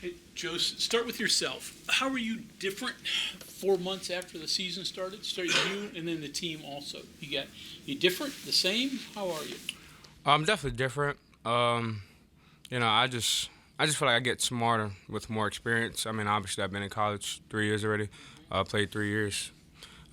Hey, Joe, start with yourself. How are you different 4 months after the season started? Start you and then the team also. You different, the same? How are you? I'm definitely different. I just feel like I get smarter with more experience. I mean, obviously I've been in college 3 years already. I played 3 years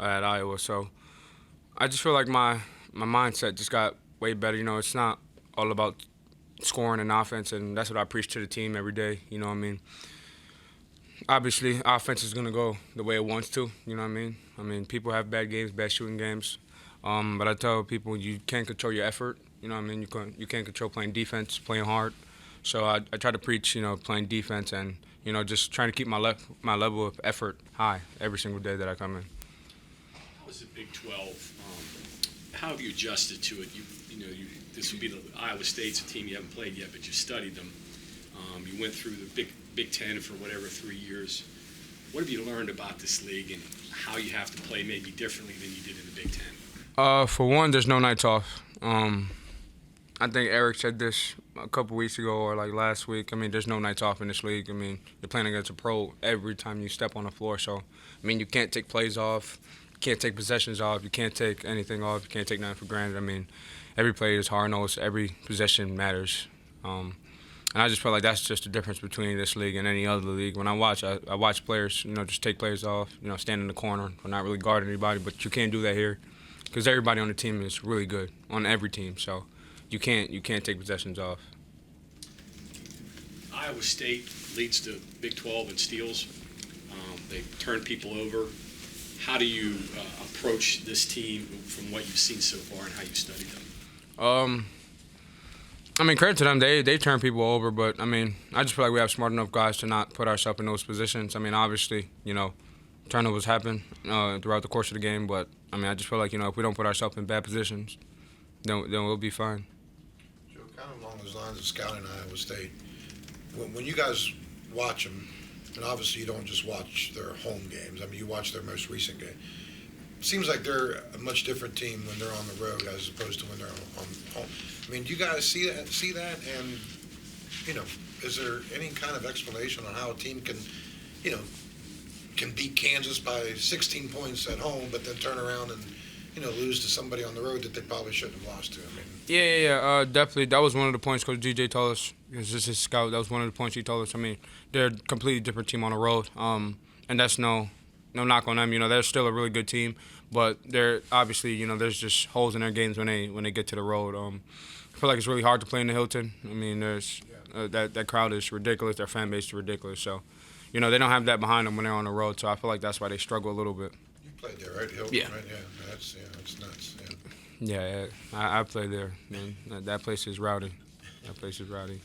at Iowa, so I just feel like my mindset just got way better. It's not all about scoring and offense, and that's what I preach to the team every day. I mean, obviously offense is gonna go the way it wants to. You know what I mean? I mean, people have bad games, bad shooting games, but I tell people you can't control your effort. You know what I mean? You can't control playing defense, playing hard. So I try to preach, playing defense and just trying to keep my level of effort high every single day that I come in. How is the Big 12? How have you adjusted to it? This would be the Iowa State's a team you haven't played yet, but you studied them. You went through the Big 10 for whatever 3 years. What have you learned about this league and how you have to play maybe differently than you did in the Big 10? For one, there's no nights off. I think Eric said this a couple weeks ago or like last week. I mean, there's no nights off in this league. I mean, you're playing against a pro every time you step on the floor. So, I mean, you can't take plays off. You can't take possessions off. You can't take anything off. You can't take nothing for granted. I mean, every play is hard-nosed. Every possession matters. And I just feel like that's just the difference between this league and any other league. When I watch players, just take plays off, stand in the corner or not really guard anybody. But you can't do that here because everybody on the team is really good, on every team. So you can't take possessions off. Iowa State leads the Big 12 in steals. They turn people over. How do you approach this team from what you've seen so far and how you studied them? I mean, credit to them, they turn people over, but I mean, I just feel like we have smart enough guys to not put ourselves in those positions. I mean, obviously, turnovers happen throughout the course of the game, but I mean, I just feel like if we don't put ourselves in bad positions, then we'll be fine. Joe, kind of along those lines of scouting Iowa State, when you guys watch them, and obviously you don't just watch their home games. I mean, you watch their most recent game. Seems like they're a much different team when they're on the road as opposed to when they're on home. I mean, do you guys see that? And, is there any kind of explanation on how a team can beat Kansas by 16 points at home, but then turn around and, lose to somebody on the road that they probably shouldn't have lost to? I mean, Yeah. Definitely. That was one of the points Coach DJ told us. It's just his scout. That was one of the points he told us. I mean, they're a completely different team on the road. And that's no knock on them. They're still a really good team, but they're obviously, there's just holes in their games when they get to the road. I feel like it's really hard to play in the Hilton. I mean, there's that crowd is ridiculous. Their fan base is ridiculous. So, they don't have that behind them when they're on the road. So I feel like that's why they struggle a little bit. you played there, right? Hilton, Yeah. right? Yeah, that's nuts. Yeah, I played there. Man, that place is rowdy. That place is rowdy.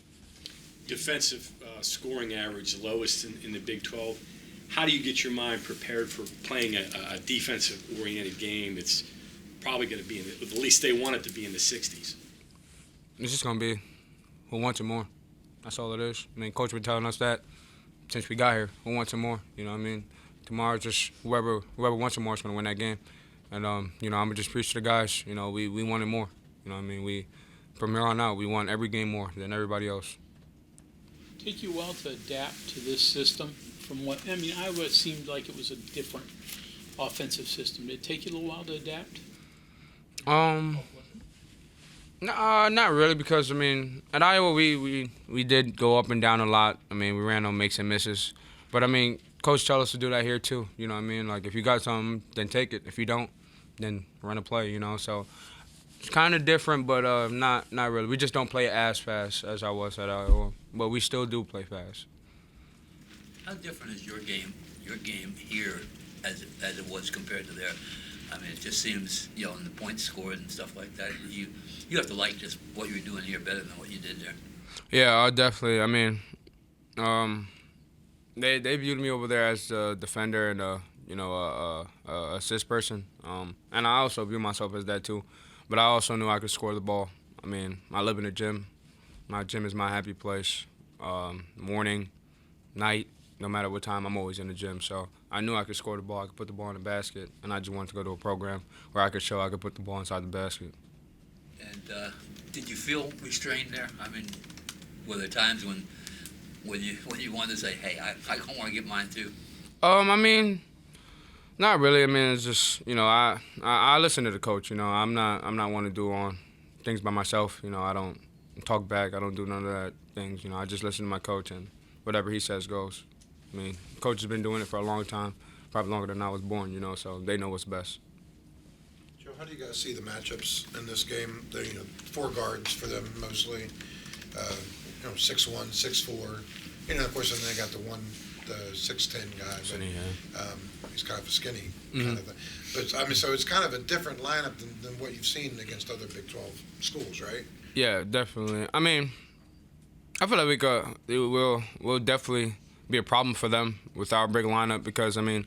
Defensive scoring average, lowest in the Big 12. How do you get your mind prepared for playing a defensive-oriented game? It's probably going to be at least they want it to be in the 60s. It's just going to be who wants it more. That's all it is. I mean, Coach been telling us that since we got here. Who wants it more? You know what I mean? Tomorrow, just whoever wants it more is going to win that game. And, I'm going to just preach to the guys, we want it more. You know what I mean? From here on out, we want every game more than everybody else. Take you a while to adapt to this system from Iowa seemed like it was a different offensive system. Did it take you a little while to adapt? Not really, because I mean, at Iowa we did go up and down a lot. I mean, we ran on makes and misses, but I mean, Coach told us to do that here too. You know what I mean? Like if you got something, then take it. If you don't, then run a play. So it's kind of different, but not really. We just don't play as fast as I was at Iowa, but we still do play fast. How different is your game here as it was compared to there? I mean, it just seems, in the points scored and stuff like that, you have to like just what you're doing here better than what you did there. Yeah, definitely. I mean, they viewed me over there as a defender and a assist person, and I also view myself as that too. But I also knew I could score the ball. I mean, I live in a gym. My gym is my happy place. Morning, night, no matter what time, I'm always in the gym. So I knew I could score the ball, I could put the ball in the basket, and I just wanted to go to a program where I could show I could put the ball inside the basket. And did you feel restrained there? I mean, were there times when when you want to say, hey, I want to get mine too? I mean, not really. I mean, it's just, I listen to the coach. I'm not one to do on things by myself. I don't talk back. I don't do none of that things. I just listen to my coach, and whatever he says goes. I mean, coach has been doing it for a long time, probably longer than I was born. So they know what's best. Joe, how do you guys see the matchups in this game? They're, 4 guards for them mostly. 6'1", 6'4". Of course, then they got the 6'10" guy. But, he's kind of a skinny kind of thing. But, I mean, so it's kind of a different lineup than what you've seen against other Big 12 schools, right? Yeah, definitely. I mean, I feel like we'll definitely be a problem for them with our big lineup because, I mean,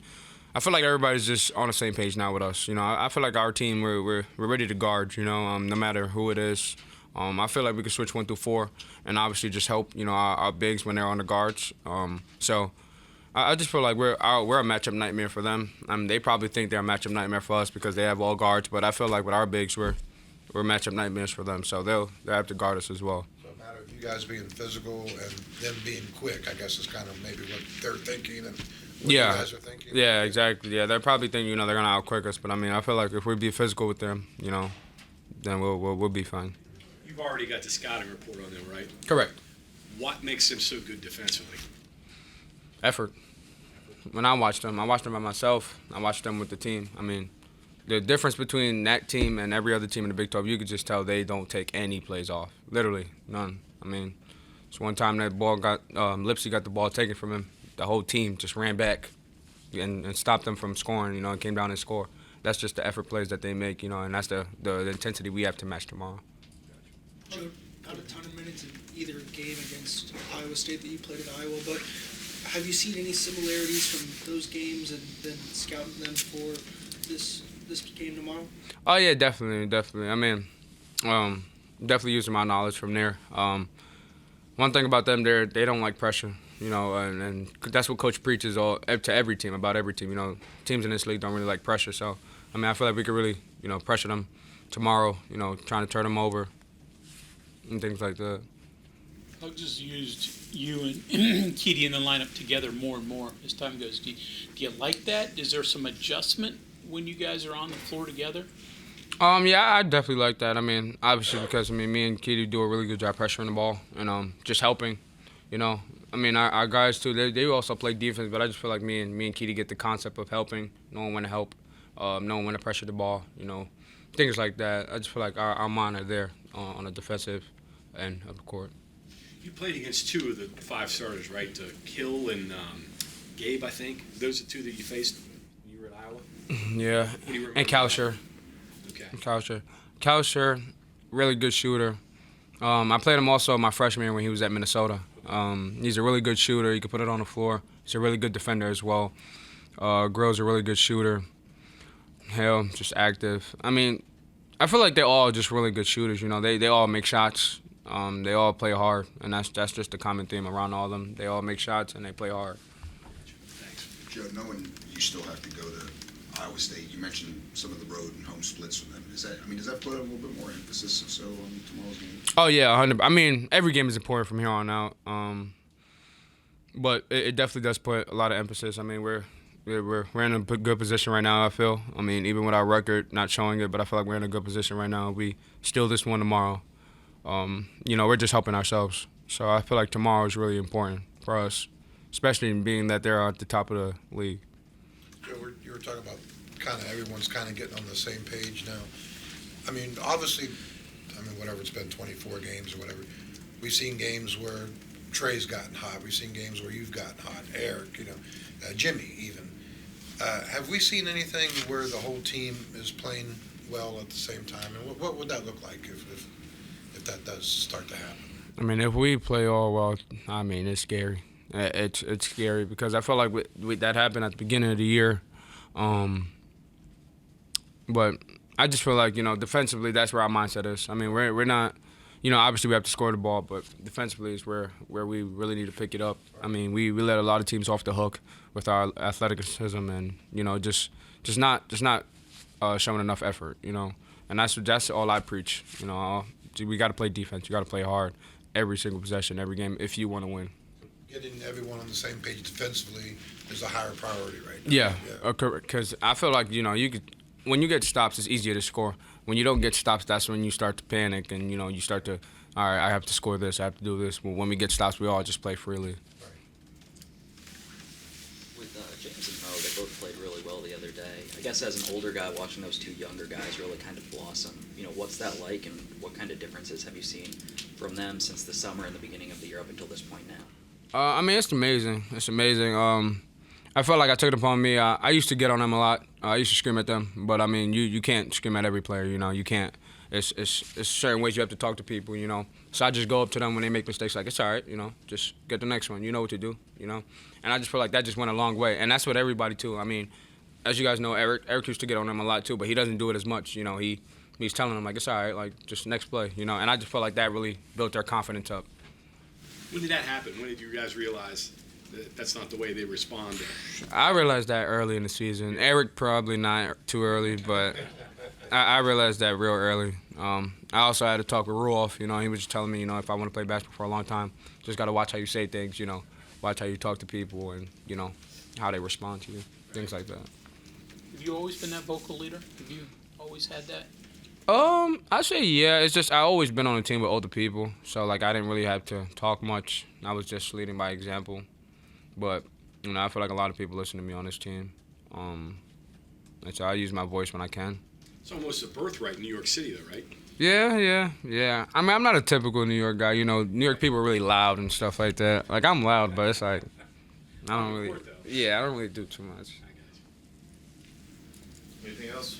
I feel like everybody's just on the same page now with us. I feel like our team, we're ready to guard, no matter who it is. I feel like we can switch 1 through 4 and obviously just help, our bigs when they're on the guards. So I just feel like we're a matchup nightmare for them. I mean, they probably think they're a matchup nightmare for us because they have all guards, but I feel like with our bigs, we're matchup nightmares for them. So they'll have to guard us as well. So a matter of you guys being physical and them being quick, I guess is kind of maybe what they're thinking and what you guys are thinking. Yeah, exactly. Yeah, they're probably thinking, they're going to outquick us. But, I mean, I feel like if we be physical with them, then we'll be fine. You've already got the scouting report on them, right? Correct. What makes them so good defensively? Effort. When I watched them by myself. I watched them with the team. I mean, the difference between that team and every other team in the Big 12, you could just tell they don't take any plays off. Literally, none. I mean, it's one time that ball Lipsy got the ball taken from him. The whole team just ran back and stopped them from scoring, and came down and scored. That's just the effort plays that they make, and that's the intensity we have to match tomorrow. Joe, not a ton of minutes in either game against Iowa State that you played in Iowa, but have you seen any similarities from those games and then scouting them for this game tomorrow? Oh, yeah, definitely. I mean, definitely using my knowledge from there. One thing about them, they don't like pressure, and that's what Coach preaches to every team, about every team. Teams in this league don't really like pressure. So, I mean, I feel like we could really, pressure them tomorrow, trying to turn them over and things like that. I've just used you and Keedy in the lineup together more and more as time goes. Do you like that? Is there some adjustment when you guys are on the floor together? Yeah, I definitely like that. I mean, obviously because, me and Keedy do a really good job pressuring the ball and just helping, I mean, our guys, too, they also play defense, but I just feel like me and Keedy get the concept of helping, knowing when to help, knowing when to pressure the ball, things like that. I just feel like our mind are there on the defensive end of the court. You played against 2 of the 5 starters, right? Hill and Gabe, I think. Those are 2 that you faced when you were at Iowa? Yeah, and Kalsher. Okay. Kalsher, really good shooter. I played him also my freshman year when he was at Minnesota. He's a really good shooter. He can put it on the floor. He's a really good defender as well. Grill's a really good shooter. Hale, just active. I mean, I feel like they're all just really good shooters. They all make shots. They all play hard, and that's just the common theme around all of them. They all make shots and they play hard. Thanks. Joe, knowing you still have to go to Iowa State, you mentioned some of the road and home splits for them. Does that put a little bit more emphasis or so on tomorrow's game? Oh yeah, 100. I mean, every game is important from here on out. But it definitely does put a lot of emphasis. I mean, we're in a good position right now, I feel. I mean, even with our record not showing it, but I feel like we're in a good position right now. We steal this one tomorrow. We're just helping ourselves. So I feel like tomorrow is really important for us, especially being that they're at the top of the league. You were talking about kind of everyone's kind of getting on the same page now. I mean, obviously, whatever it's been, 24 games or whatever, we've seen games where Trey's gotten hot. We've seen games where you've gotten hot. Eric, Jimmy even. Have we seen anything where the whole team is playing well at the same time? And what would that look like if that does start to happen? I mean, if we play all well, I mean, it's scary. It's scary because I feel like that happened at the beginning of the year. But I just feel like, defensively, that's where our mindset is. I mean, we're not, obviously we have to score the ball, but defensively is where we really need to pick it up. I mean, we let a lot of teams off the hook with our athleticism and, just not showing enough effort, And that's all I preach, We got to play defense. You got to play hard every single possession, every game if you want to win. getting everyone on the same page defensively is a higher priority right now. Yeah, because I feel like, when you get stops, it's easier to score. When you don't get stops, that's when you start to panic and, you start to, all right, I have to score this, I have to do this. But when we get stops, we all just play freely. With James and Mo, they both played really well the other day. I guess as an older guy, watching those two younger guys really kind of blossom, what's that like, and what kind of differences have you seen from them since the summer and the beginning of the year up until this point now? I mean, it's amazing. It's amazing. I felt like I took it upon me. I used to get on them a lot. I used to scream at them, but I mean, you can't scream at every player. You can't. It's certain ways you have to talk to people. So I just go up to them when they make mistakes, like, it's all right. Just get the next one. You know what to do. And I just feel like that just went a long way, and that's what everybody too. I mean, as you guys know, Eric used to get on them a lot too, but he doesn't do it as much. He's telling them, like, it's all right, like, just next play. And I just felt like that really built their confidence up. When did that happen? When did you guys realize that that's not the way they respond? I realized that early in the season. Eric probably not too early, but I realized that real early. I also had to talk with Ruoff. He was just telling me, if I want to play basketball for a long time, just got to watch how you say things, watch how you talk to people and, how they respond to you, things like that. Have you always been that vocal leader? Have you always had that? I say yeah. It's just I always been on a team with older people, so like I didn't really have to talk much. I was just leading by example. But I feel like a lot of people listen to me on this team, and so I use my voice when I can. It's almost a birthright in New York City, though, right? Yeah. I mean, I'm not a typical New York guy. New York people are really loud and stuff like that. Like I'm loud, but it's like I don't really. Yeah, I don't really do too much. Anything else?